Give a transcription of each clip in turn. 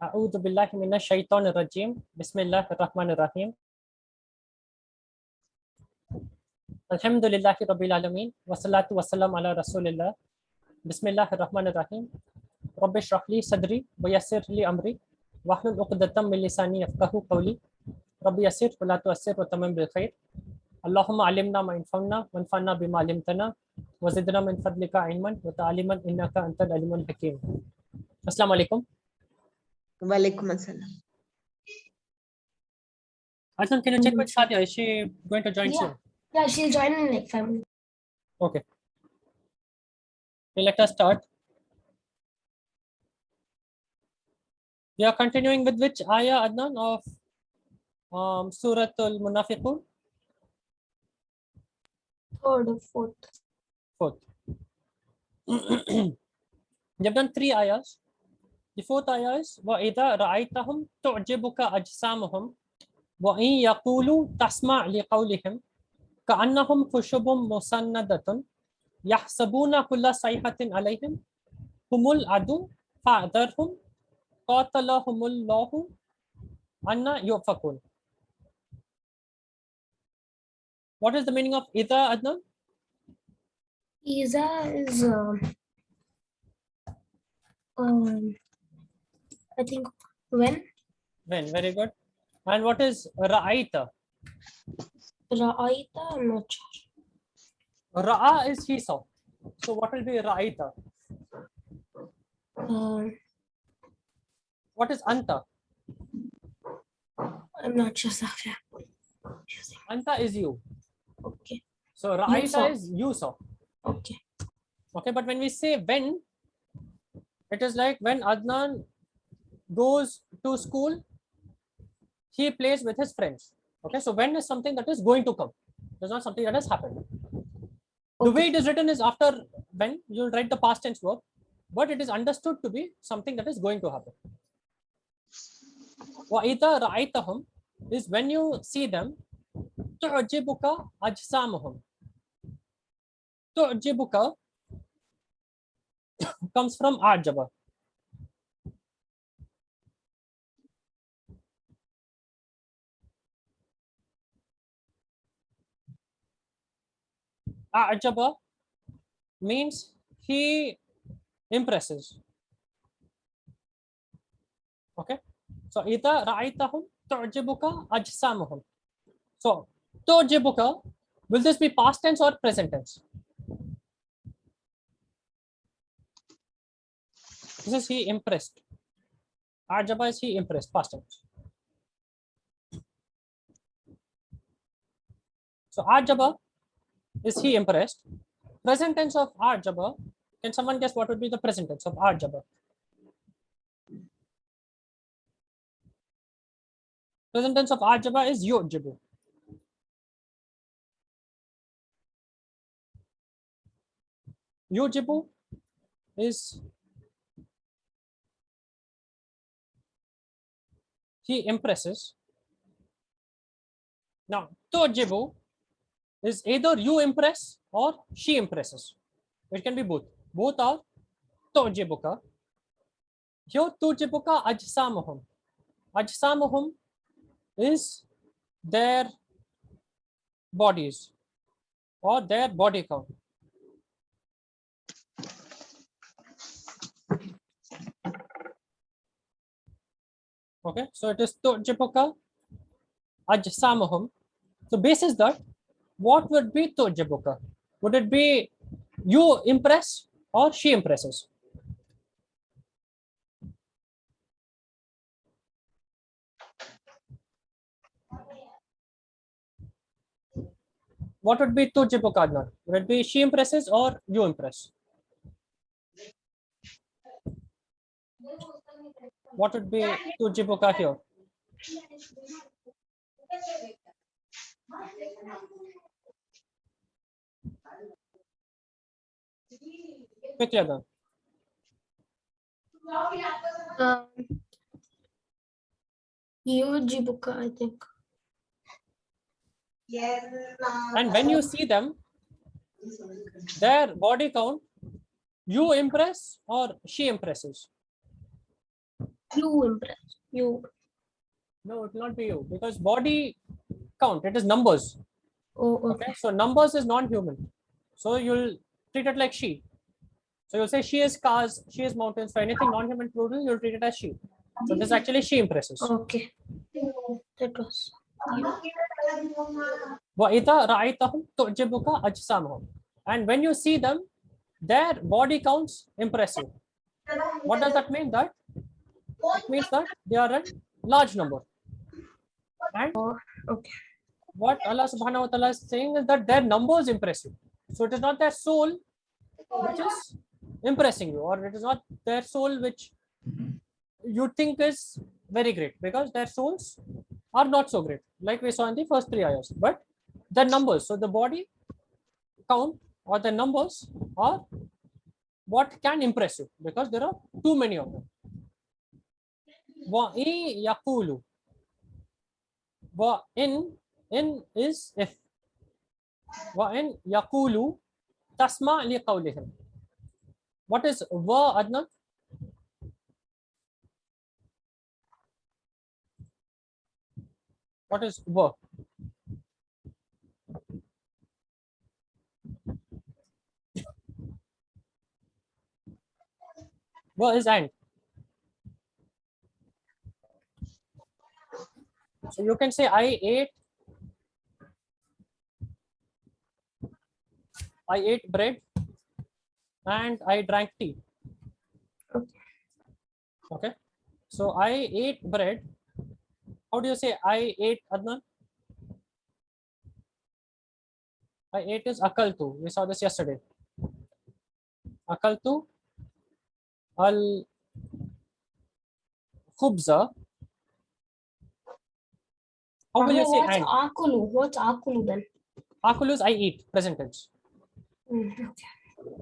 أعوذ بالله من الشيطان الرجيم بسم الله الرحمن الرحيم الحمد لله رب العالمين والصلاة والسلام على رسول الله بسم الله الرحمن الرحيم رب اشرح لي صدري ويسر لي أمري واحلل عقدة من لساني يفقهوا قولي رب يسر ولا تؤثر وتمم بالخير اللهم علمنا ما ينفعنا وانفعنا بما علمتنا وزدنا من فضلك علما وتعليما إنك أنت العليم الحكيم. السلام عليكم. Walaikum assalam. Aslan, can you check with Sadia? Is she going to join soon? Yeah, she'll join in like 5 minutes. Okay. Okay, let us start. We are continuing with which ayah, Adnan, of Surah Munafiqun? Third or fourth. Fourth. We have done 3 ayahs. The fourth ayah is وَإِذَا رَأَيْتَهُمْ تُعْجِبُكَ أَجْسَامُهُمْ وَإِنْ يَقُولُوا تَسْمَعْ لِقَوْلِهِمْ كَأَنَّهُمْ خُشُبٌ مُسَنَّدَةٌ يَحْسَبُونَ كُلَّ صَيْحَةٍ عَلَيْهِمْ هُمُ الْعَدُوُّ فَاحْذَرْهُمْ قَاتَلَهُمُ اللَّهُ أَنَّى يُؤْفَكُونَ. What is the meaning of إِذَا, Adnan? Iza is I think when. When, very good. And what is Ra'aita? Ra'aita, I'm not sure. Ra'a is he saw. So what will be Ra'aita? What is Anta? I'm not sure, Safia. Anta is you. Okay. So saw. Ra'aita is you saw. Okay. Okay, but when we say when, it is like when Adnan goes to school, he plays with his friends. Okay, so when is something that is going to come. It's not something that has happened. The way it is written is after when, you'll write the past tense verb, but it is understood to be something that is going to happen. وَإِذَا رَأَيْتَهُمْ is when you see them, تُعْجِبُكَ أَجْسَامُهُمْ. تُعْجِبُكَ comes from A'jaba. A'jaba means he impresses. Okay, so إِذَا رَأَيْتَهُمْ تُعْجِبُكَ أَجْسَامُهُمْ. So تُعْجِبُكَ, will this be past tense or present tense? This is he impressed. A'jaba is he impressed, past tense. So A'jaba is he impressed. Present tense of A'jaba, can someone guess what would be the present tense of A'jaba? Present tense of A'jaba is yu'jibu. Yu'jibu is he impresses. Now, tu'jibu is either you impress or she impresses. It can be both. Both are tu'jibuka. Here, tu'jibuka ajsamuhum. Ajsamuhum is their bodies or their body count. Okay, so it is tu'jibuka ajsamuhum. So basis that, what would be tu'jibuka? Would it be you impress or she impresses? What would be tu'jibuka, Adnan? Would it be she impresses or you impress? What would be tu'jibuka here? Quickly, Adnan. Yujibuka, I think. And when you see them, their body count, you impress or she impresses? You impressed. You. No, it will not be you because body count, it is numbers. Oh, Okay, okay. so numbers is non-human. So you'll treat it like she. So you'll say she is cars, she is mountains. For anything non-human plural, you'll treat it as she. So this actually she impresses. Okay. That was you. وَإِذَا رَأَيْتَهُمْ تُعْجِبُكَ أَجْسَامُهُم. And when you see them, their body counts impressive. What does that mean? That it means that they are a large number. And Okay. what Allah subhanahu wa ta'ala is saying is that their number is impressive. So it is not their soul which is impressing you, or it is not their soul which you think is very great, because their souls are not so great, like we saw in the first 3 ayahs, but the numbers, so the body count or the numbers are what can impress you, because there are too many of them. وَإِن يَقُولُوا. In is if. وَإِن يَقُولُوا تَسْمَعْ لِقَوْلِهِمْ. What is wa, Adnan? What is wa? Wa is and. So you can say I ate bread and I drank tea. Okay. So I ate bread. How do you say I ate, Adnan? I ate is akaltu. We saw this yesterday. Akaltu al khubza. How will you say What's and? akulu? What's akulu then? Akulu is I eat, present tense. Okay.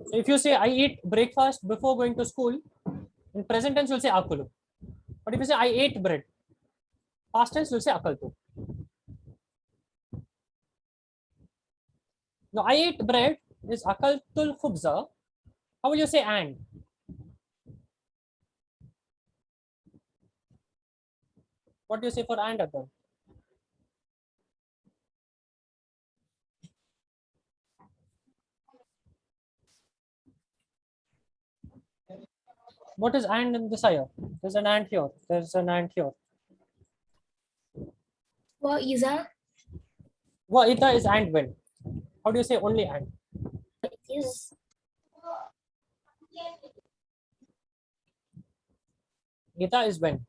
So if you say I eat breakfast before going to school, in present tense you'll say akulu. But if you say I ate bread, past tense you'll say akaltu. Now I ate bread is akaltul khubza. How will you say and? What do you say for and, Adnan? What is and in this ayah? There's an and here. There's an and here. What is that? Wa ita is and when. How do you say only and? Is Ita is when.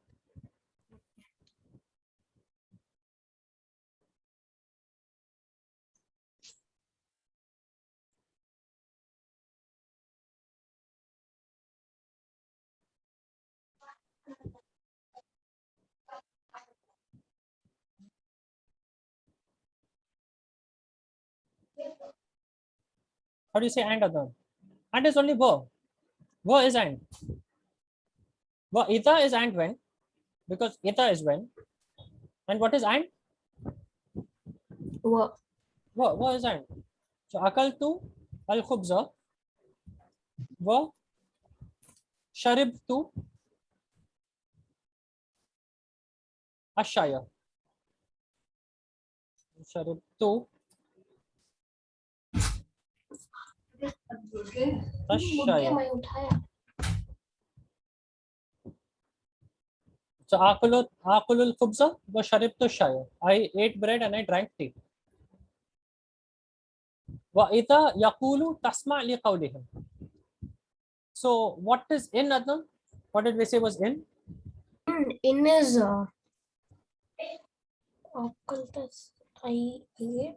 How do you say and, Adnan? And is only wa. Wa is and. Wa ita is and when, because ita is when. And what is and? what? Wa is and. So akaltu al khubza wa sharibtu ashaya. Sharibtu ashaya. मैं उठाया. So akulul khubza wa sharibtu ashaya. I ate bread and I drank tea. Wa ita yaqulu tasma li qawlihim. So what is in, Adnan? What did we say was in? In is occultus. I ate.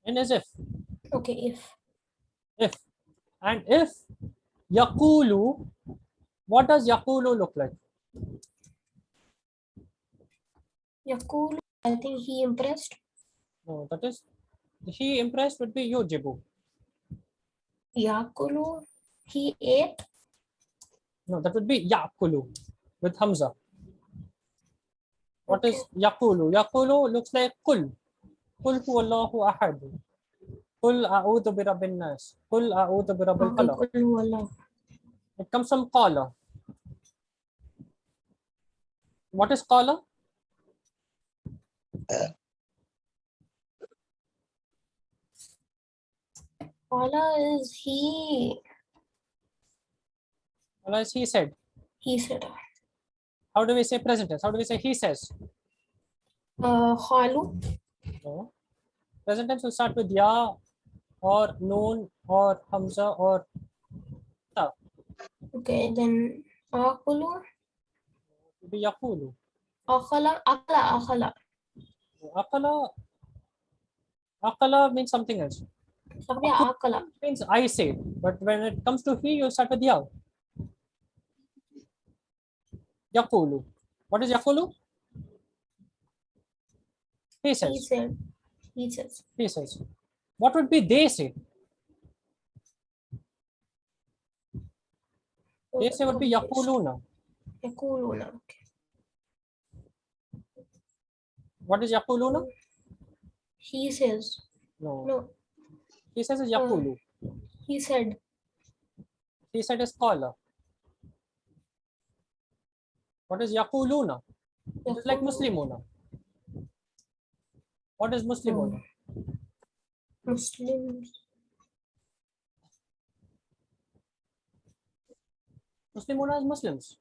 In is if. okay, if If. And if yaqulu, what does yaqulu look like? Yakul, I think he impressed. No, that is, he impressed would be yujibu. Yakulu, he ate. No, that would be yaqulu with hamza. What is yaqulu? Yaqulu looks like kul. Kul huwallahu ahad. Kul a'udhu bi rabbin nas. Kul a'udhu bi rabbil falaq. Yakulu, Allah. It comes from qala. What is qala? Qala is he. Qala is he said. He said. How do we say present tense? How do we say he says? Qalu. No. Present tense will start with ya or noon or hamza or ta. Okay, then Aqulu. It will be yaqulu. Akhala. Aqala, aqala means something else. Sabya Akala. Means I say, but when it comes to he, you start with ya. Yaqulu. What is yaqulu? He He says. said. He says. He says. What would be they say? They say would be yaquluna. Yaquluna. Okay. What is yaquluna? He says. No. No. He says is yaqulu. He said. He said is qala. What is yaquluna? It is like muslimuna. What is muslimuna? Muslims. Muslimuna is Muslims.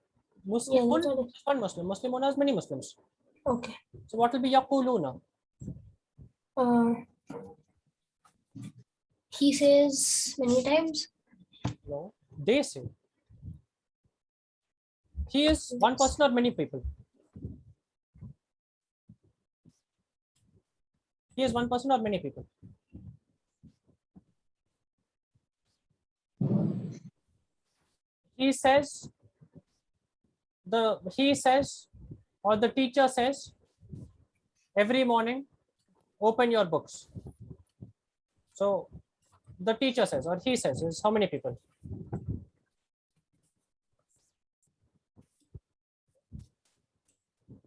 Yeah, Muslimun that's what is one Muslim. Muslimuna is many Muslims. Okay. So what will be yaquluna? He says many times. No. They say. He is one person or many people? He is one person or many people? He says or the teacher says every morning open your books. So the teacher says or he says is how many people?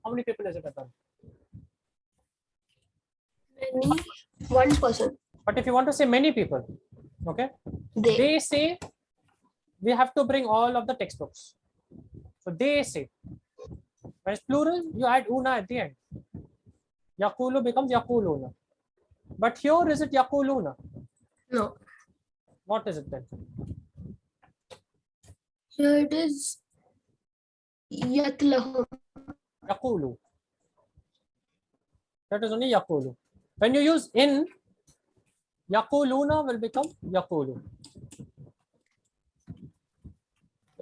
How many people is it at all? Many. One person. But if you want to say many people, okay, they say we have to bring all of the textbooks. So they say. When it's plural, you add una at the end. Yaqulu becomes yaquluna. But here is it yaquluna? No. What is it then? Here it is. Yatlahum. Yaqulu. That is only yaqulu. When you use in, yaquluna will become yaqulu.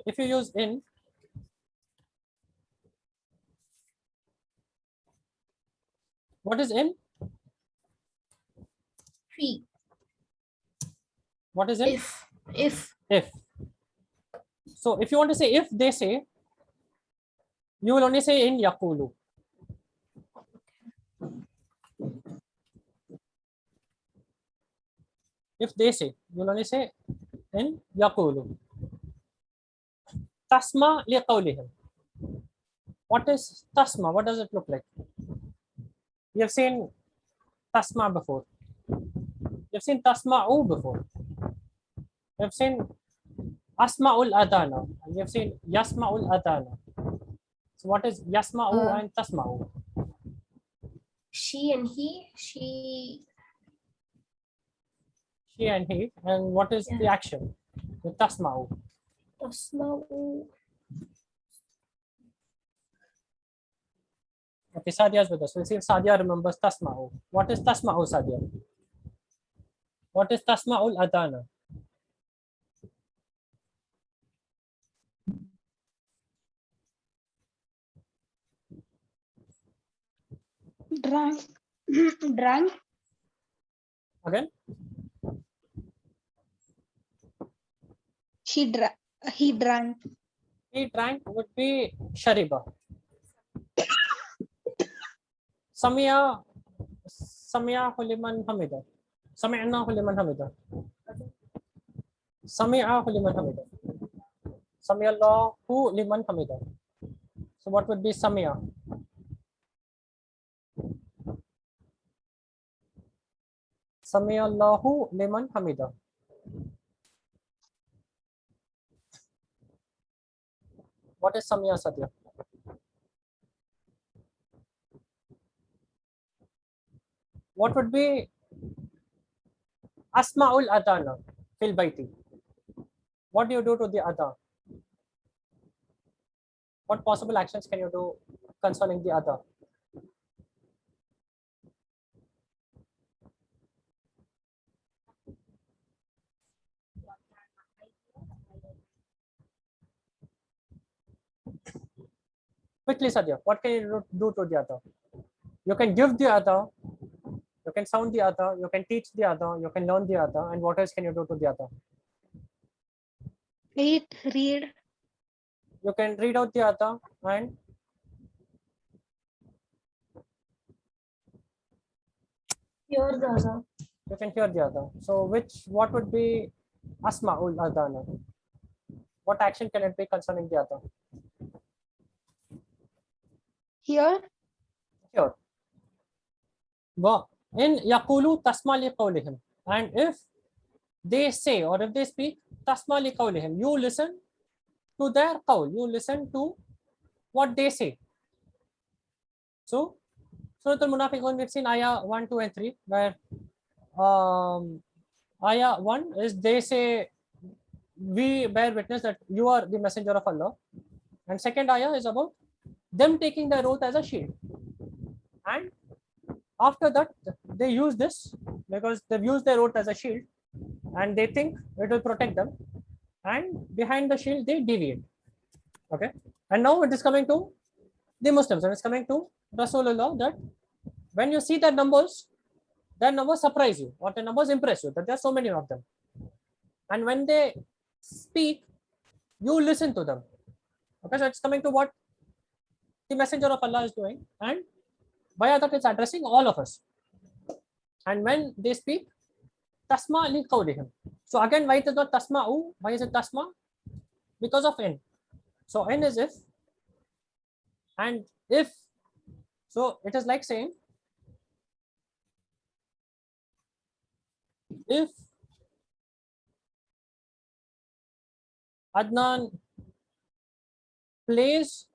If you use in, what is in? Fi. What is in? If. If. So if you want to say if they say, you will only say in yaqulu. If they say, you will only say in yaqulu. Tasma liqawlihim. What is tasma? What does it look like? You have seen tasma before. You have seen tasma'u before. You have seen asma'ul adana. And you have seen yasma'ul adana. So what is yasma'u and tasma'u? She and he. She and he. And what is the action? The tasma'u. Tasma'u. Okay, Sadia is with us. We'll see if Sadia remembers tasma'u. What is tasma'u, Sadia? What is tasma'ul adana? Drank. Drank. Again? He drank. He drank would be shariba. Sami'a liman hamida. Sami'na liman hamida. Sami'a liman hamida. Sami'allahu liman hamida. So what would be Sami'a? Sami'allahu liman hamida. What is Sami'a, Satya? what would be asma'ul adana fil baiti? What do you do to the adhan? What possible actions can you do concerning the adhan? Quickly, Sadia, what can you do to the adhan? You can give the adhan, you can sound the adhan, you can teach the adhan, you can learn the adhan, and what else can you do to the adhan? Read. You can read out the adhan and Hear the azan. you can hear the adhan. So what would be asma'ul adana? What action can it be concerning the adhan? Here. Sure. Well, in yaqulu tasma li qawlihim, and if they say or if they speak tasma li qawlihim, you listen to their qawl, you listen to what they say. So Surah Al-Munafiqun, we've seen Ayah 1, 2, and 3, where Ayah 1 is they say, we bear witness that you are the messenger of Allah. And second Ayah is about them taking their oath as a shield. And after that, they use this because they've used their oath as a shield and they think it will protect them. And behind the shield, they deviate. Okay. And now it is coming to the Muslims and it's coming to Rasulullah that when you see their numbers surprise you or the numbers impress you, that there are so many of them. And when they speak, you listen to them. Okay, so it's coming to what the messenger of Allah is doing, and by that it's addressing all of us. And when they speak, tasma li qawlihim. So again, why it is not tasma'u? Why is it tasma? Because of in. So in is if, and if, so it is like saying, if Adnan plays,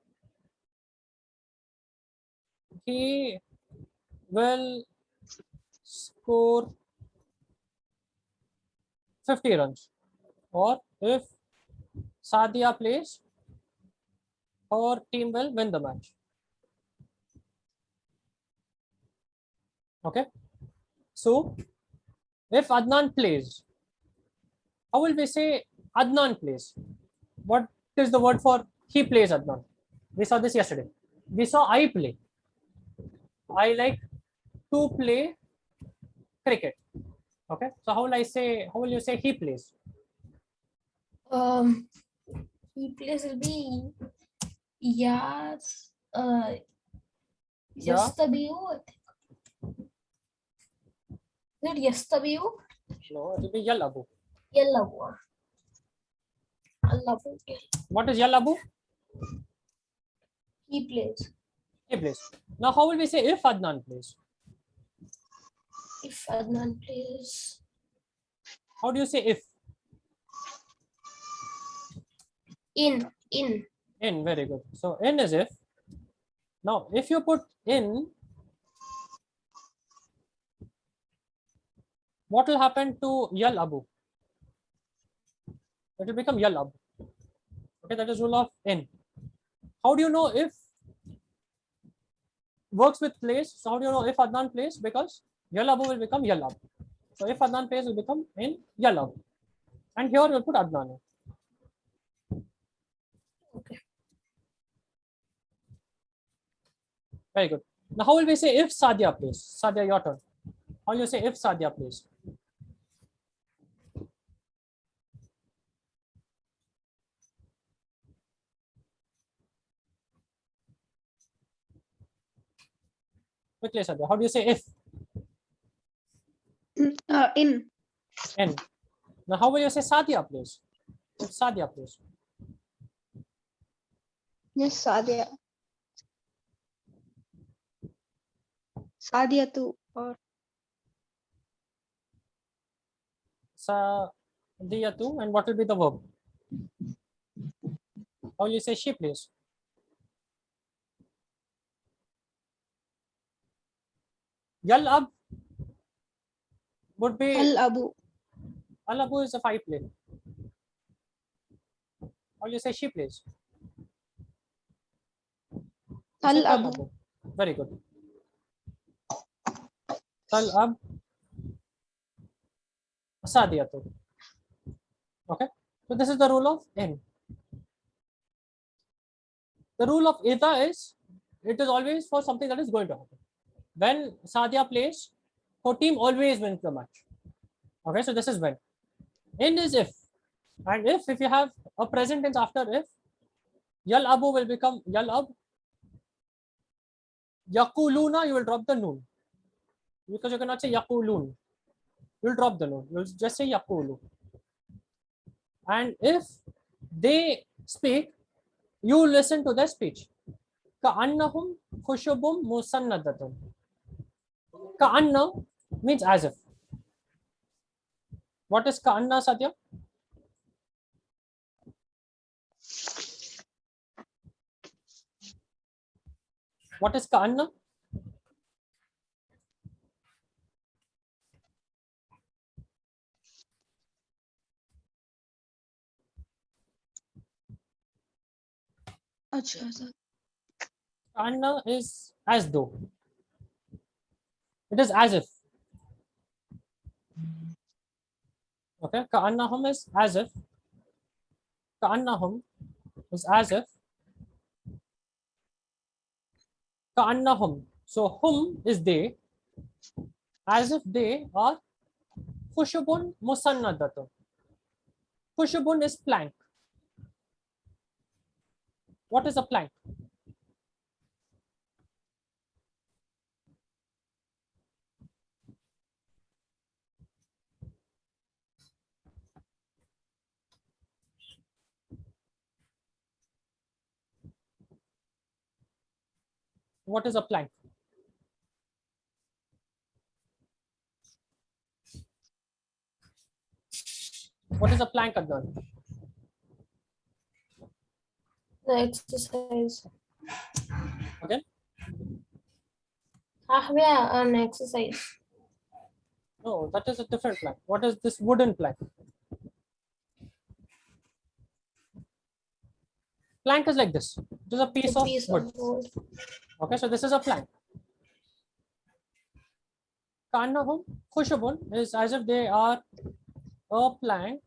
he will score 50 runs. Or if Sadia plays, her team will win the match. Okay. So if Adnan plays, how will we say Adnan plays? What is the word for he plays, Adnan? We saw this yesterday. We saw I play. I like to play cricket. Okay. So how will you say he plays? He plays will be Yas. Yeah. Yastabiu. I think. Is it Yastabiu? No, it will be Yalabu. Yallabu. Allabu. What is Yalabu? He plays. He plays. Now how will we say if Adnan plays? If Adnan plays. How do you say if? In. In, very good. So in is if. Now if you put in, what will happen to Yal Abu? It will become Yal Abu. Okay, that is rule of in. How do you know if works with plays? So how do you know if Adnan plays? Because Yal Abu will become Yal Abu. So if Adnan plays, will become in Yal Abu. And here we'll put Adnan. Okay. Very good. Now how will we say if Sadia plays? Sadia, your turn. How will you say if Sadia plays? Quickly, Sadia. How do you say if? In. N. Now how will you say Sadia plays? If Sadia plays. Yes, Sadia. Sadia too. Or Sadia too. And what will be the verb? How will you say she plays? Yal Ab. would be Al-Abu. Al-Abu is if I play. Or you say she plays. You say Al-Abu. Al-Abu. Very good. Al-Ab Sadiyatu. Okay. So this is the rule of in. The rule of Ida is it is always for something that is going to happen. When Sadia plays, her team always wins the match. Okay, so this is when. In is if. And if you have a present tense after if, Yal Abu will become Yal Ab. Yakuluna, you will drop the noon. Because you cannot say Yakulun. You will drop the noon. You will just say Yakulu. And if they speak, you listen to their speech. Ka'annahum khushubum musannadatun. Ka'anna means as if. What is Ka'anna, Satya? What is Ka'anna? Acha, sir. Ka'anna is as though. It is as if. Okay, Ka'annahum is as if. Ka'annahum is as if. Ka'annahum. So hum is they, as if they are khushubun musannadatun. Khushubun is plank. What is a plank? What is a plank? What is a plank, Adnan? The exercise. Again? An exercise. No, that is a different plank. What is this wooden plank? Plank is like this. It is a piece A of piece wood. of wood. Okay, so this is a plank. Kannahum khushubun is as if they are a plank.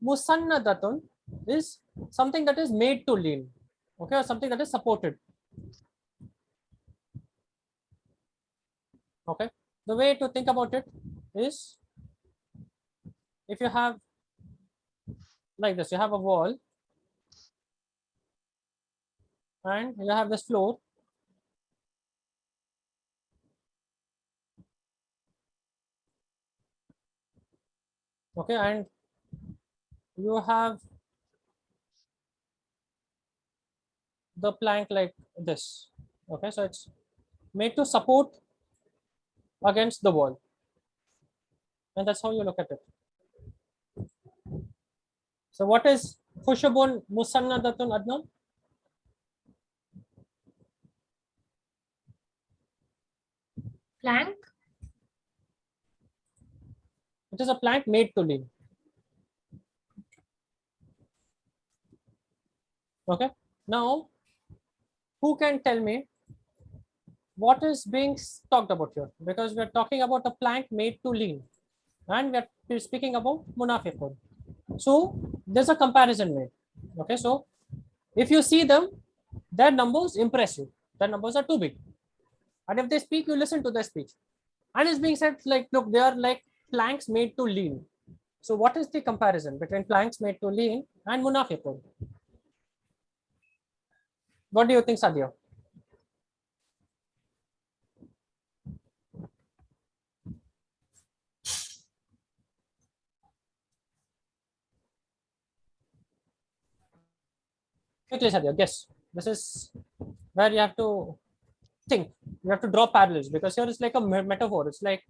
Musannadatun is something that is made to lean. Okay, or something that is supported. Okay, the way to think about it is if you have like this, you have a wall and you have this floor. Okay, and you have the plank like this. Okay, so it's made to support against the wall, and that's how you look at it. So what is Khushabun Musannadatun, Adnan? Plank. It is a plank made to lean. Okay, now who can tell me what is being talked about here? Because we are talking about a plank made to lean, and we are speaking about Munafiqun. So there's a comparison made. Okay, so if you see them, their numbers impress you. Their numbers are too big, and if they speak, you listen to their speech. And it's being said like, look, they are like planks made to lean. So what is the comparison between planks made to lean and Munafiqun? What do you think, Sadia? Quickly, Sadia, guess. This is where you have to think. You have to draw parallels because here it's like a metaphor. It's like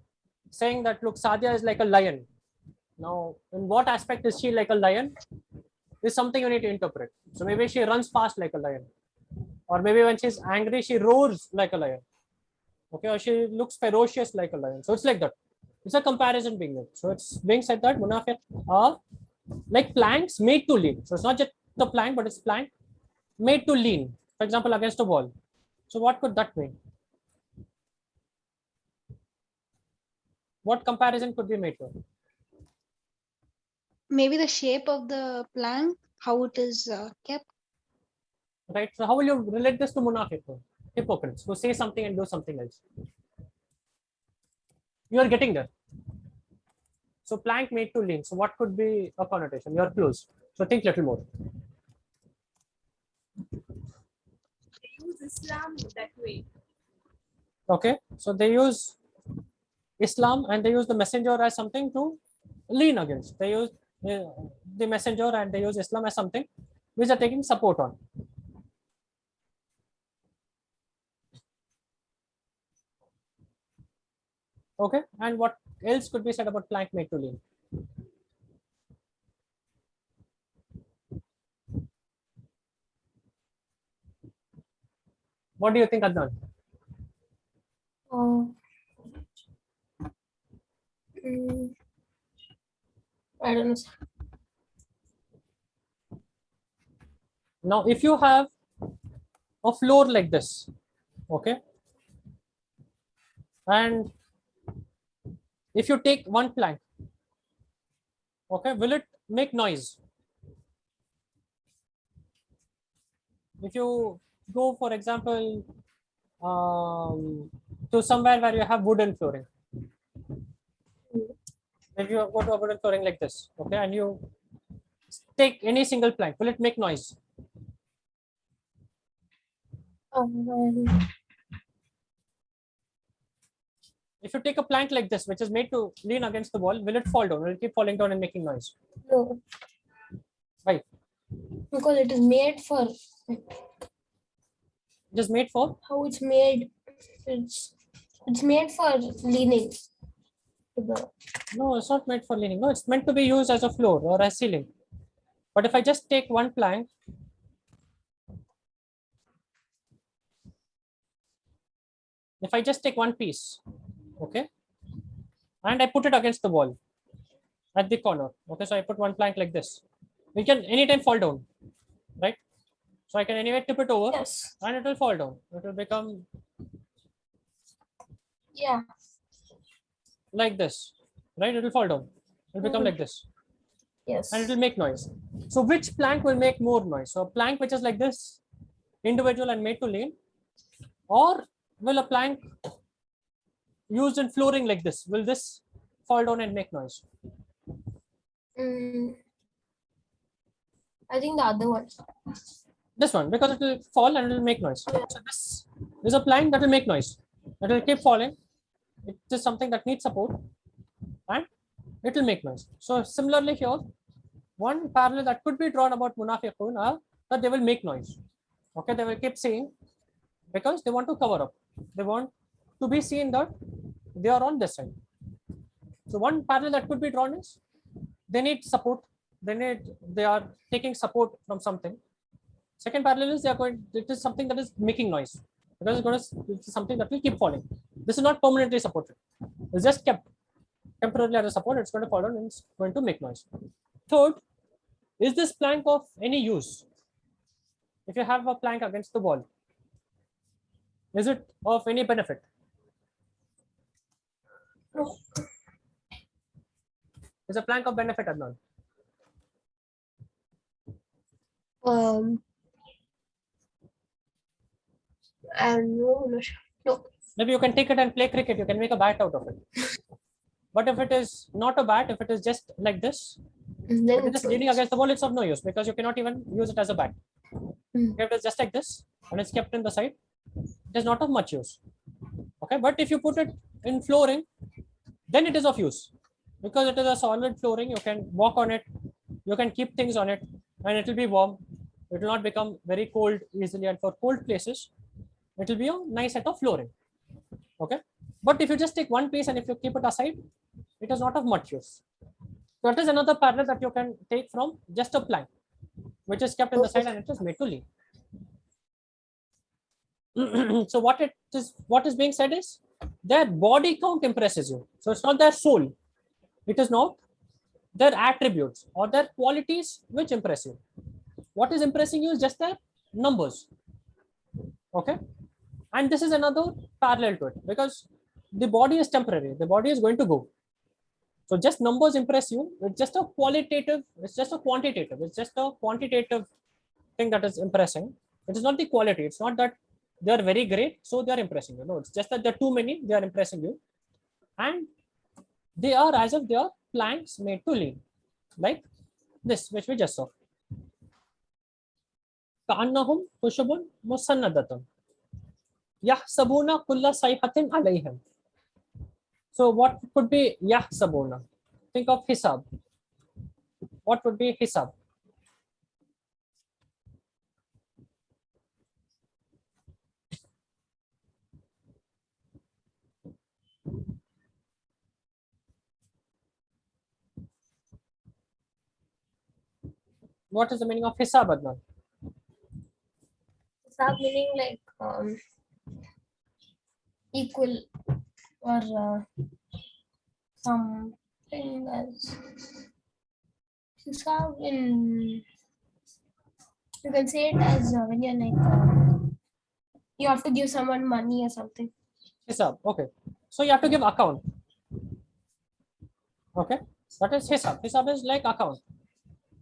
saying that, look, Sadia is like a lion. Now, in what aspect is she like a lion? Is something you need to interpret. So maybe she runs fast like a lion. Or maybe when she's angry, she roars like a lion. Okay, or she looks ferocious like a lion. So it's like that. It's a comparison being made. So it's being said that Munafiq are like planks made to lean. So it's not just the plank, but it's plank made to lean. For example, against a wall. So what could that mean? What comparison could be made to? Maybe the shape of the plank, how it is kept. Right? So how will you relate this to Munafiqun? Hypocrites who say something and do something else. You are getting there. So plank made to lean. So what could be a connotation? You are close. So think little more. They use Islam that way. Okay. So they use Islam and they use the messenger as something to lean against. They use the messenger and they use Islam as something which are taking support on. Okay. And what else could be said about plank made to lean? What do you think, Adnan? Uh, I don't know. Now, if you have a floor like this, okay, and if you take one plank, okay, will it make noise? If you go, for example, to somewhere where you have wooden flooring, if you go to a wooden flooring like this, okay, and you take any single plank, will it make noise? If you take a plank like this, which is made to lean against the wall, will it fall down? Will it keep falling down and making noise? No, Why? because it is made for It is made for how it's made. It's made for leaning. To the, no, it's not made for leaning. No, it's meant to be used as a floor or a ceiling. But if I just take one plank, if I just take one piece, okay, and I put it against the wall at the corner, okay, so I put one plank like this, it can anytime fall down, right? So I can anyway tip it over yes. and it will fall down. It will become Yeah. like this, right? It will fall down. It will become like this Yes. and it will make noise. So which plank will make more noise? So a plank which is like this, individual and made to lean, or will a plank used in flooring like this, will this fall down and make noise? I think the other one. This one, because it will fall and it will make noise. So this is a plank that will make noise. It will keep falling. It is something that needs support and it will make noise. So similarly here, one parallel that could be drawn about Munafiqun are that they will make noise. Okay, they will keep saying because they want to cover up. They want to be seen that they are on this side. So one parallel that could be drawn is they need support. They are taking support from something. Second parallel is it is something that is making noise because it's something that will keep falling. This is not permanently supported. It's just kept temporarily as a support. It's going to fall down and it's going to make noise. Third, is this plank of any use? If you have a plank against the wall, is it of any benefit? No. Is a plank of benefit, Adnan? And no. Maybe you can take it and play cricket. You can make a bat out of it. But if it is not a bat, if it is just like this, Then if it is it's just leaning against the wall, it's of no use because you cannot even use it as a bat. If it is just like this and it's kept in the side, it is not of much use. Okay, but if you put it in flooring, then it is of use because it is a solid flooring. You can walk on it, you can keep things on it, and it will be warm. It will not become very cold easily. And for cold places, it will be a nice set of flooring. Okay, but if you just take one piece and if you keep it aside, it is not of much use. So that is another parallel that you can take from just a plank, which is kept in the side and it is made to lean. So what is being said is their body count impresses you. So it's not their soul. It is not their attributes or their qualities which impress you. What is impressing you is just their numbers. Okay. And this is another parallel to it, because the body is temporary. The body is going to go. So just numbers impress you. It's just a qualitative, it's just a quantitative, it's just a quantitative thing that is impressing. It is not the quality. It's not that they are very great, so they are impressing you. No, it's just that there are too many, they are impressing you. And they are as if they are planks made to lean. Like this, which we just saw. كأنهم خشب مسندة يحسبون كل صيحة عليهم. So what could be يحسبون? Think of hisab. What would be hisab? What is the meaning of hisab, Adnan? Hisab meaning like equal or something as hisab in, you can say it as when you're like you have to give someone money or something. Hisab. Okay. So you have to give account. Okay. That is hisab. Hisab is like account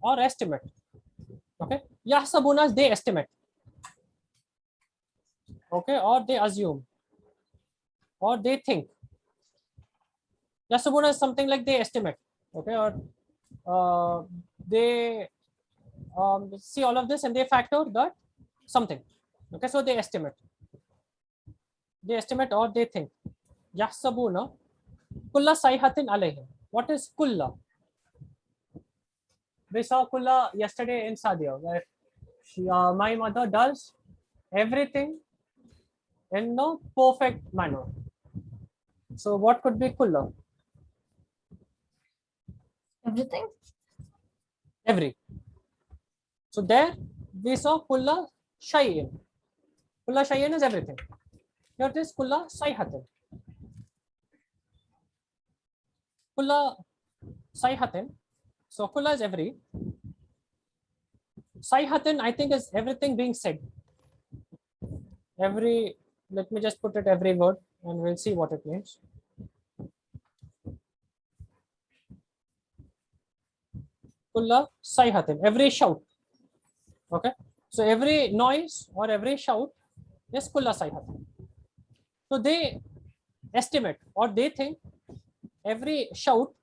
or estimate. Okay. Yahsabuna is they estimate. Okay. Or they assume. Or they think. Yahsabuna is something like they estimate. Okay. Or they see all of this and they factor that something. Okay. So they estimate. They estimate or they think. Yahsabuna kulla sayhatin alayhim. What is kulla? We saw kulla yesterday in Sadia, where my mother does everything in a perfect manner. So what could be kulla? Everything. Every. So there we saw kulla shayyin. Kulla shayyin is everything. Here it is kulla sayhatin. Kulla sayhatin. So kulla is every. Sayhatin, I think, is everything being said. Every, let me just put it every word and we'll see what it means. Kulla sayhatin, every shout. Okay. So every noise or every shout is kulla sayhatin. So they estimate or they think every shout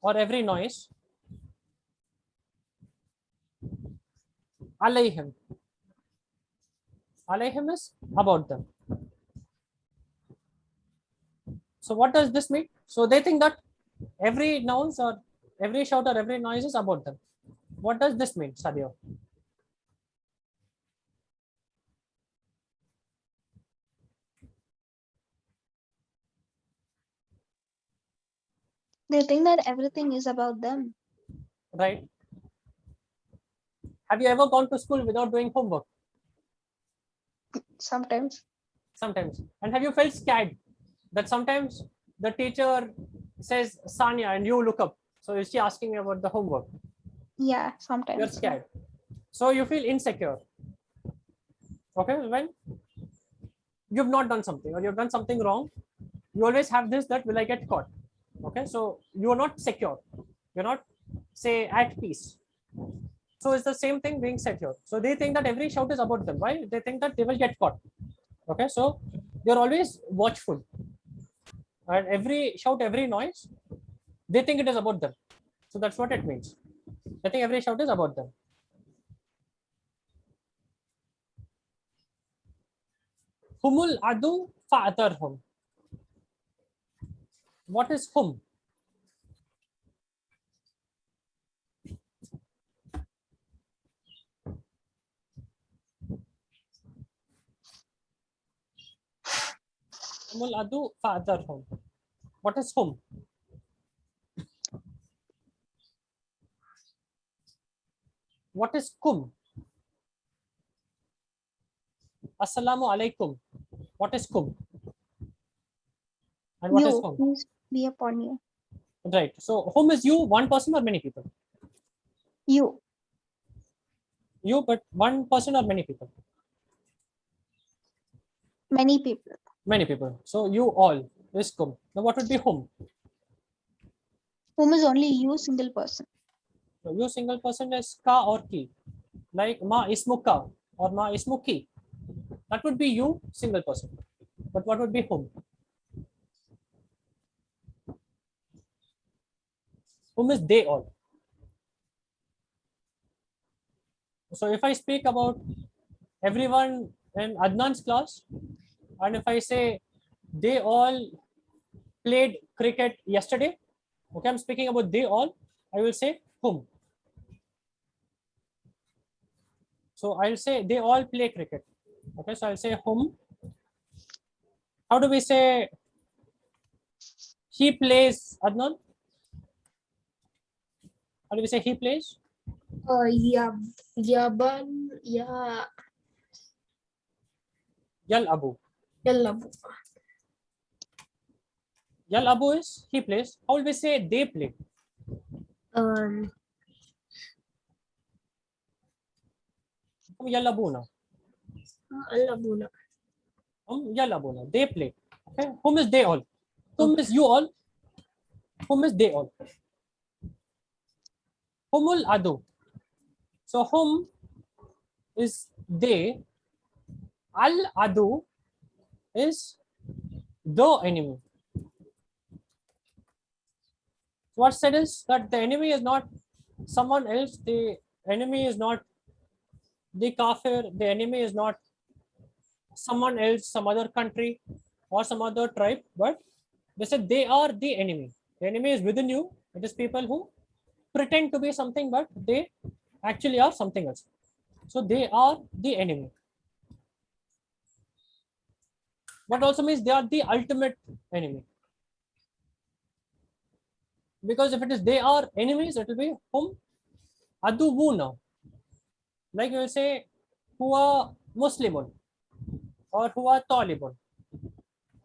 or every noise alayhim. Alayhim is about them. So what does this mean? So they think that every noise or every shout or every noise is about them. What does this mean, Sadio? They think that everything is about them. Right? Have you ever gone to school without doing homework? Sometimes. Sometimes. And have you felt scared that sometimes the teacher says Sanya and you look up? So is she asking you about the homework? Yeah, sometimes. You're scared. So you feel insecure. Okay, when you've not done something or you've done something wrong, you always have this that will I get caught? Okay, so you are not secure. You're not, say, at peace. So it's the same thing being said here. So they think that every shout is about them. Why? They think that they will get caught. Okay, so they're always watchful. And every shout, every noise, they think it is about them. So that's what it means. I think every shout is about them. Humul adu fa'adarhum. What is hum? Humul adu fa'adarhum. What is hum? What is kum? Assalamu alaikum. What is kum? And what is You, hum? peace be upon you. Right. So whom is you? One person or many people? You, You, but one person or many people? many people. Many people. So you all is kum. Now what would be whom? Whom is only you, single person. So you single person is ka or ki. Like ma ismuka or ma ismuki. That would be you single person. But what would be whom? Whom is they all? So if I speak about everyone in Adnan's class, and if I say they all played cricket yesterday, okay, I'm speaking about they all, I will say whom. So I'll say they all play cricket. Okay, so I'll say whom. How do we say he plays, Adnan? How do we say he plays? Yaban, ya, Yal Abu. yalabu. Yal Abu is he plays. How will we say they play? Yal Abuna. Alabuna. Yal Abuna. They play. Okay. Whom is they all? Whom is you all? Whom is they all? Humul Adu. So whom is they? Al Adu is the enemy. What said is that the enemy is not someone else, the enemy is not the kafir, the enemy is not someone else, some other country or some other tribe, but they said they are the enemy. The enemy is within you. It is people who pretend to be something, but they actually are something else. So they are the enemy. What also means they are the ultimate enemy. Because if it is they are enemies, it will be whom? Aduvuna. Like you will say, huwa Muslimun or huwa Talibun.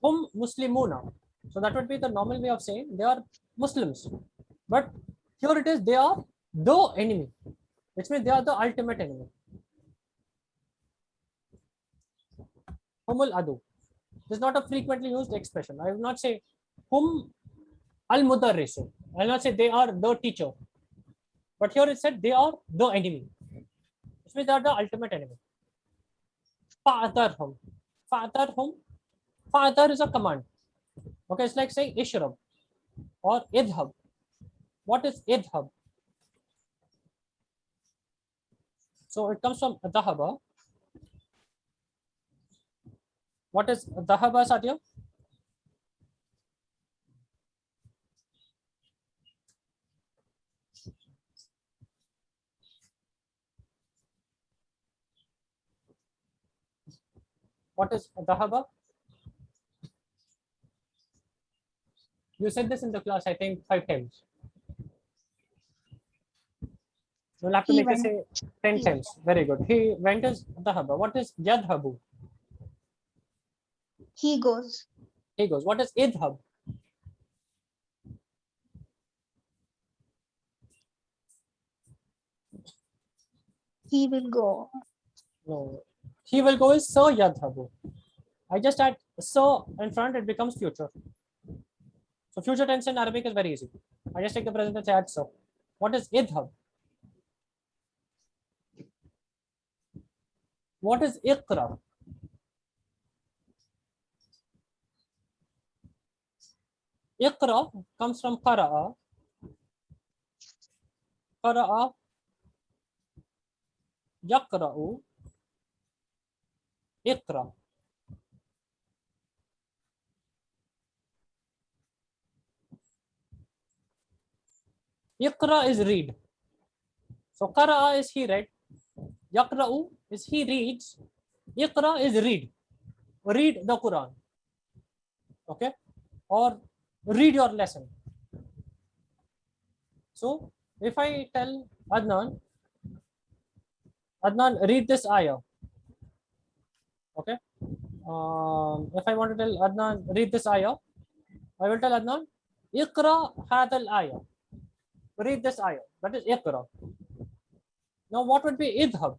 Hum Muslimuna. So that would be the normal way of saying they are Muslims. But here it is, they are the enemy, which means they are the ultimate enemy. Humul Adu. This is not a frequently used expression. I will not say hum al mudarrisu. I will not say they are the teacher. But here it said they are the enemy. Which means they are the ultimate enemy. Fa'adarhum. Fa'adarhum. Fa'adar is a command. Okay, it's like saying ishrab or idhab. What is idhab? So it comes from dhahaba. What is dhahaba, Satya? What is dhahaba? You said this in the class, I think 5 times. You'll have to He make it went. say 10 He times. Very good. He went as dhahaba. What is yadhabu? He goes. He goes. What is idhab? He will go. No. He will go is sa yadhabu. I just add sa in front, it becomes future. So future tense in Arabic is very easy. I just take the present tense, add sa. What is idhab? What is iqra? Iqra comes from qara'a. Qara'a yaqra'u iqra. Iqra is read. So qara'a is he read. Yaqra'u is he reads. Iqra is read. Read the Quran. Okay? Or read your lesson. So if I tell Adnan, read this ayah. Okay. If I want to tell Adnan, read this ayah, I will tell Adnan, Iqra hadal ayah. Read this ayah. That is Iqra. Now, what would be idhab?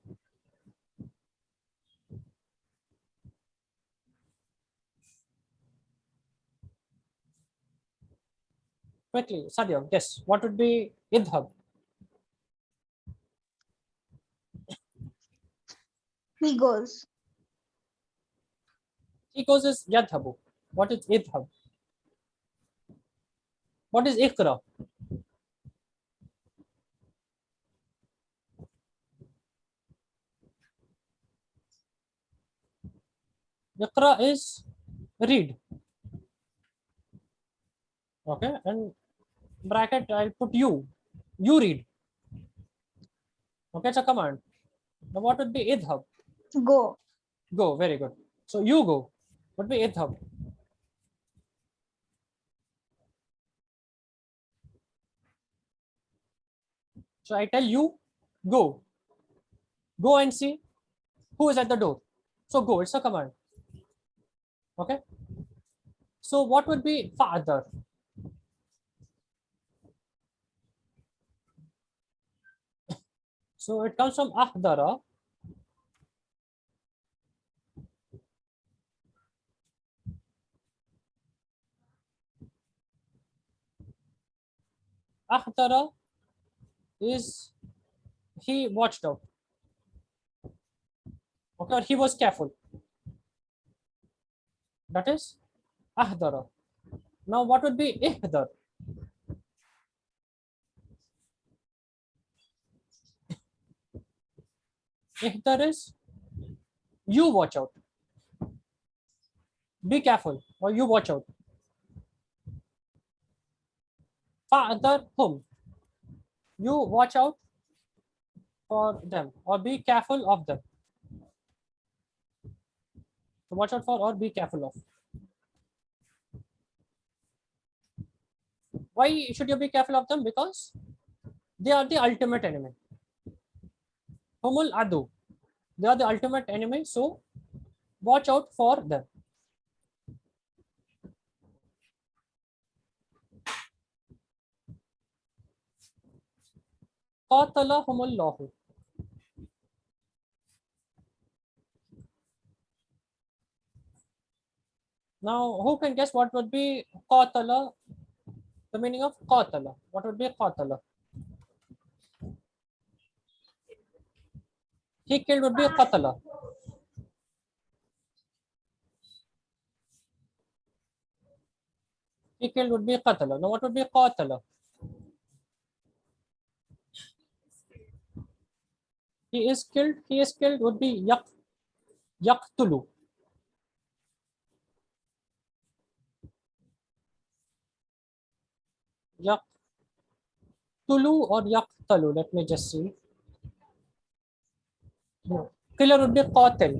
Quickly, Sadia, guess. What would be idhab? He goes. He goes is yadhabu. What is idhab? What is Iqra? Iqra is read. Okay, and bracket I'll put you. You read. Okay, it's a command. Now what would be idhab? Go. Go, very good. So you go. What would be idhab? So I tell you, go. Go and see who is at the door. So go, it's a command. Okay. So what would be father? So it comes from ahdara. Ahdara is he watched out. Okay, or he was careful. That is ahdara. Now what would be ihdar? Ihdar is you watch out. Be careful or you watch out. Fa'dar hum. You watch out for them or be careful of them. So watch out for or be careful of. Why should you be careful of them? Because they are the ultimate enemy. Humul adu. They are the ultimate enemy. So watch out for them. Qatalahumullahu. Now, who can guess what would be qatala? The meaning of qatala. What would be qatala? He killed would be qatala. He killed would be qatala. Now, what would be qatala? He is killed. He is killed would be yaqtulu. Yaqtulu or yaqtalu. Let me just see. No. Killer would be qatil.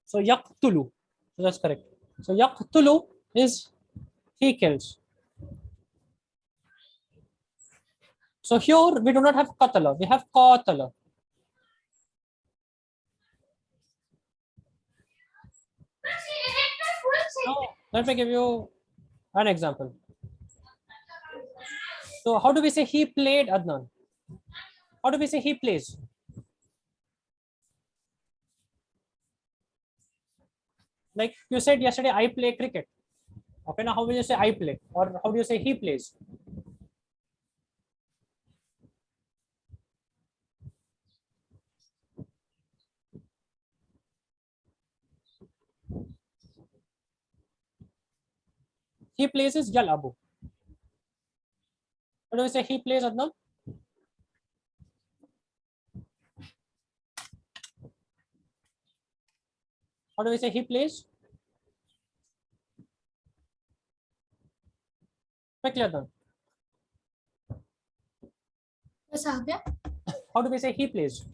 So yaqtulu. So that's correct. So yaqtulu is he kills. So here we do not have qatala. We have qatala. Now, let me give you an example. So how do we say he played, Adnan? How do we say he plays? Like you said yesterday, I play cricket. Okay, now how will you say I play? Or how do you say he plays? He plays is Yal Abu. How do we say he plays, Adnan? How do we say he plays? Quickly, Adnan. Yes, Abia. How do we say he plays?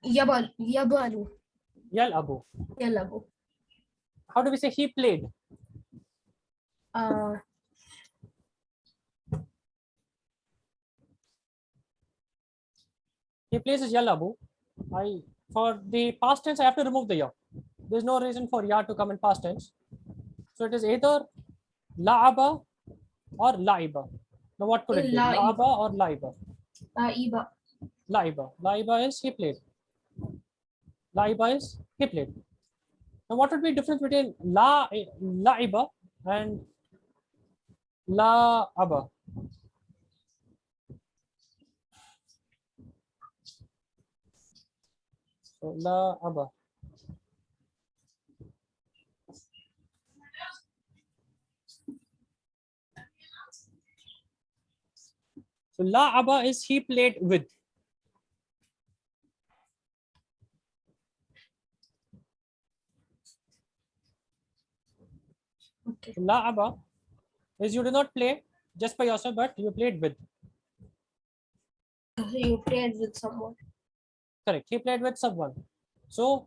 Yabalu. Yal Abu. Yalabu. How do we say he played? He plays is yalabu. For the past tense, I have to remove the ya. There's no reason for ya to come in past tense. So it is either la'aba or la'iba. Now what could it be? La'iba. La'aba or la'iba? Iba. La'iba. La'iba is he played. La'iba is he played. Now what would be the difference between la'iba and la'aba? So la'aba. So la'aba is he played with. Okay. So la'aba is you do not play just by yourself, but you played with. You played with someone. Correct. He played with someone. So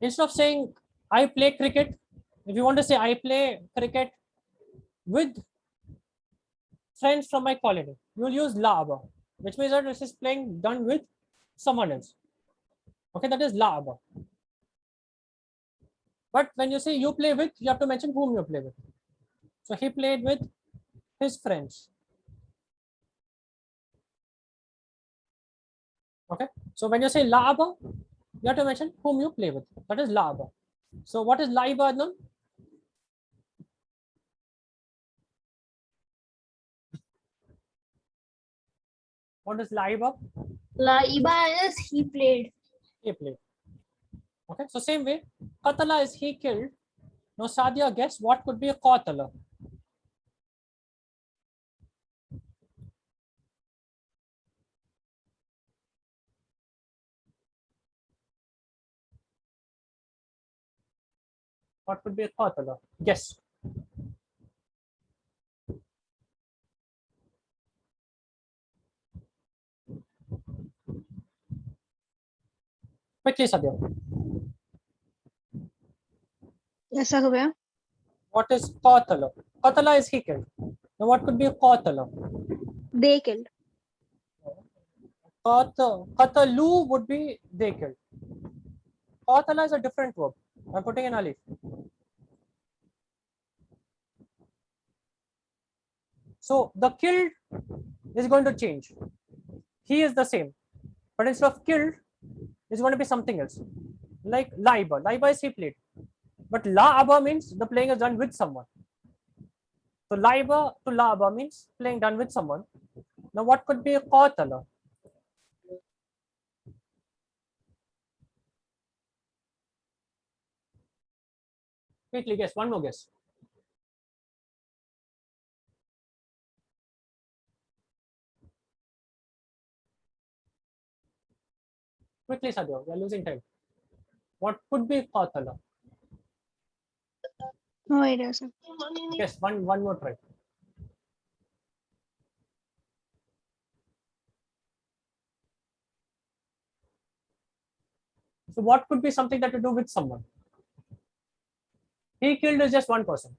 instead of saying I play cricket, if you want to say I play cricket with friends from my colony, you will use la'aba, which means that this is playing done with someone else. Okay, that is la'aba. But when you say you play with, you have to mention whom you play with. So he played with his friends. Okay, so when you say la'aba, you have to mention whom you play with. That is la'aba. So what is la'iba, Adnan? What is la'iba? La'iba is he played. He played. Okay, so same way, qatala is he killed. Now Sadia, guess what could be a qatala? What could be a qatala? Guess. Quickly, Sadia. Yes, sir. What is qatala? Qatala is he killed. Now what could be a qatala? They killed. Qatalu would be they killed. Qatala is a different verb. I'm putting an alif. So the killed is going to change. He is the same, but instead of killed, it's going to be something else. Like laiba. Laiba is he played. But la'aba means the playing is done with someone. So laiba to la'aba means playing done with someone. Now what could be a qatala? Quickly guess. One more guess. Quickly, Sadio. We are losing time. What could be qatala? No idea, sir. Yes, one more try. So what could be something that you do with someone? He killed is just one person.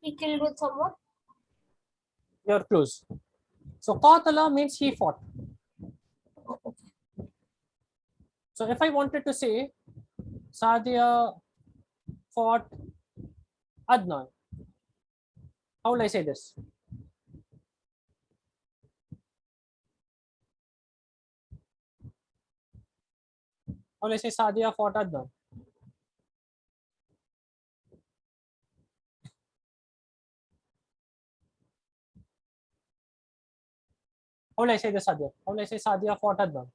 He killed with someone. You're close. So qatala means he fought. So if I wanted to say Sadia fought Adnan, how will I say this? How will I say Sadia fought Adnan? How will I say this, Sadia? How will I say Sadia fought Adnan?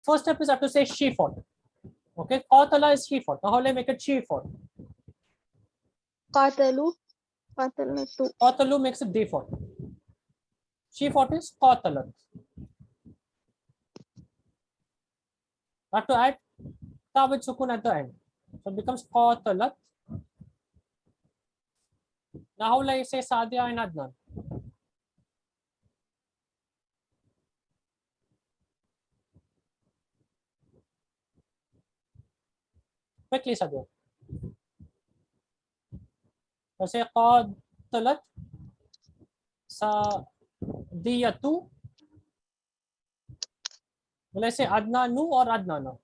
First step is I have to say she fought. Okay, qatala is he fought. Now how will I make it she fought? Qatalu. Qatalatu. Qatalu makes it they fought. She fought is qatalat. I have to add ta with sukun at the end. So it becomes qatalat. Now how will I say Sadia and Adnan? Quickly, Sadia. say qatalat sadiyatu. Will I say adnanu or adnana?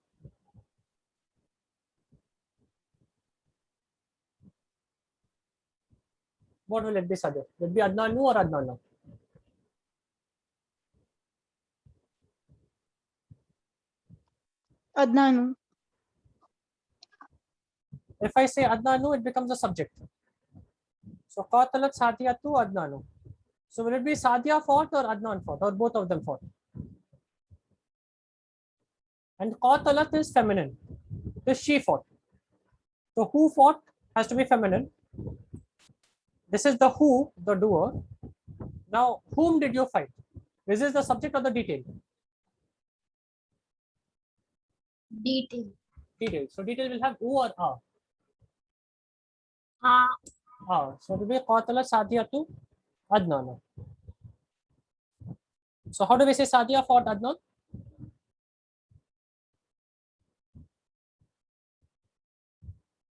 What will it be, Sadia? Will it be adnanu or adnana? Adnanu. If I say adnanu, it becomes a subject. So qatalat sadiyatu adnanu. So will it be Sadia fought or Adnan fought or both of them fought? And qatalat is feminine. This she fought. So who fought has to be feminine. This is the who, the doer. Now, whom did you fight? Is this the subject or the detail? Detail. Detail. So detail will have u or a. So it will be qatala sadiyatu adnana. So how do we say Sadia fought Adnan?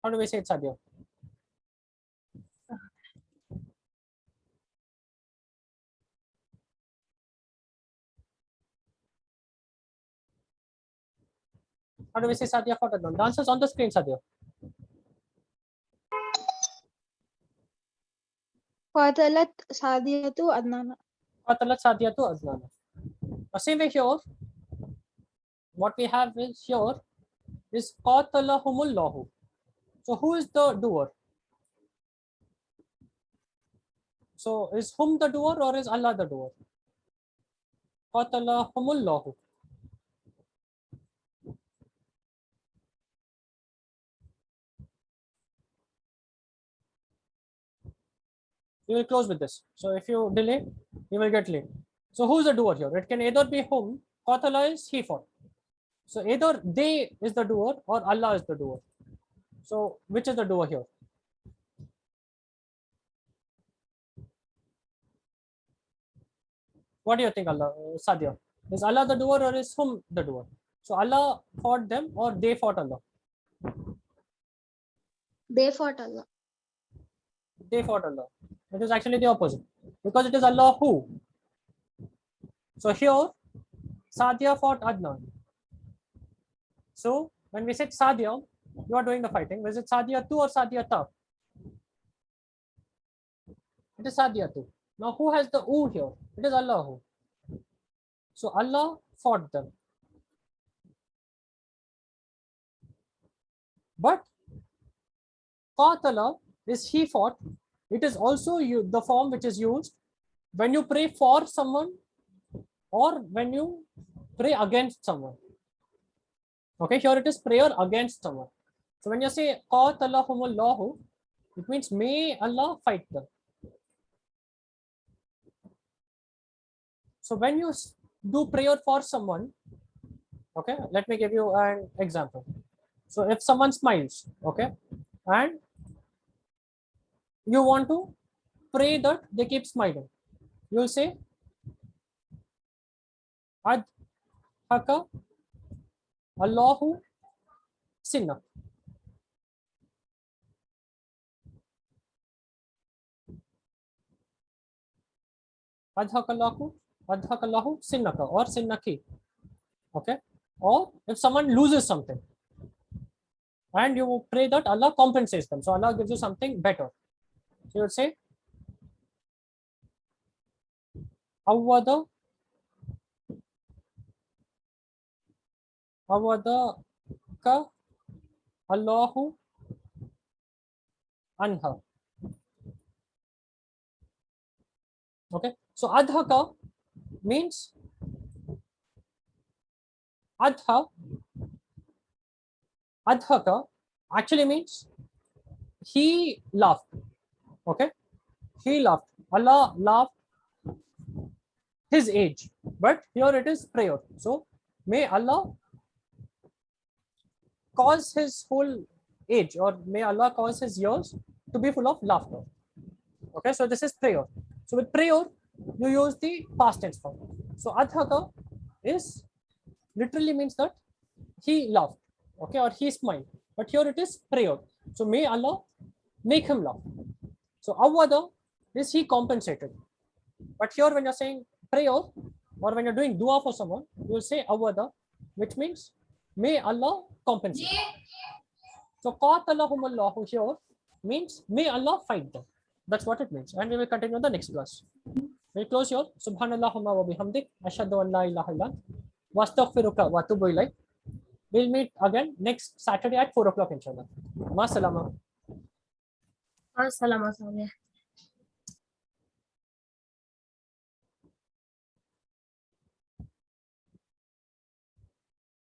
How do we say it, Sadia? How do we say Sadia fought Adnan? The answer is on the screen, Sadia. Qatalat Sadiyatu Adnana. Qatalat sadiyatu adnana. Same way here, what we have is here is qatalahumullahu. So who is the doer? So is whom the doer or is Allah the doer? Qatalahumullahu. We will close with this. So if you delay, you will get late. So who's the doer here? It can either be whom, qatala is he fought. So either they is the doer or Allah is the doer. So which is the doer here? What do you think, Allah, Sadia? Is Allah the doer or is whom the doer? So Allah fought them or they fought Allah? They fought Allah. They fought Allah. It is actually the opposite because it is Allah who. So here, Sadia fought Adnan. So when we said Sadia, you are doing the fighting. Was it Sadia 2 or Sadia ta? It is Sadia 2. Now who has the U here? It is Allah who. So Allah fought them. But qatala is he fought. It is also the form which is used when you pray for someone or when you pray against someone. Okay, here it is prayer against someone. So when you say qatalahumullahu, it means may Allah fight them. So when you do prayer for someone, okay, let me give you an example. So if someone smiles, okay, and you want to pray that they keep smiling, you'll say adhaka Allahu sinna. Adhakallahu sinnaka or sinnaki. Okay. Or if someone loses something and you pray that Allah compensates them. So Allah gives you something better. So you would say awada ka Allahu anha. Okay, so adhaka means adhaka actually means he laughed. Okay, he laughed. Allah laughed his age, but here it is prayer. So may Allah cause his whole age, or may Allah cause his years to be full of laughter. Okay, so this is prayer. So with prayer, you use the past tense form. So adhaka is literally means that he laughed, okay, or he smiled. But here it is prayer. So may Allah make him laugh. So awada is he compensated. But here when you're saying prayer or when you're doing dua for someone, you will say awada, which means may Allah compensate. So qatalahumullahu here means may Allah fight them. That's what it means. And we will continue in the next class. We'll close here. Subhanallahumma wa bihamdik. Ashhadu an la ilaha illa anta wa astaghfiruka wa atubu ilayk. We'll meet again next Saturday at 4 o'clock inshallah. Ma salama. Assalamu alaikum.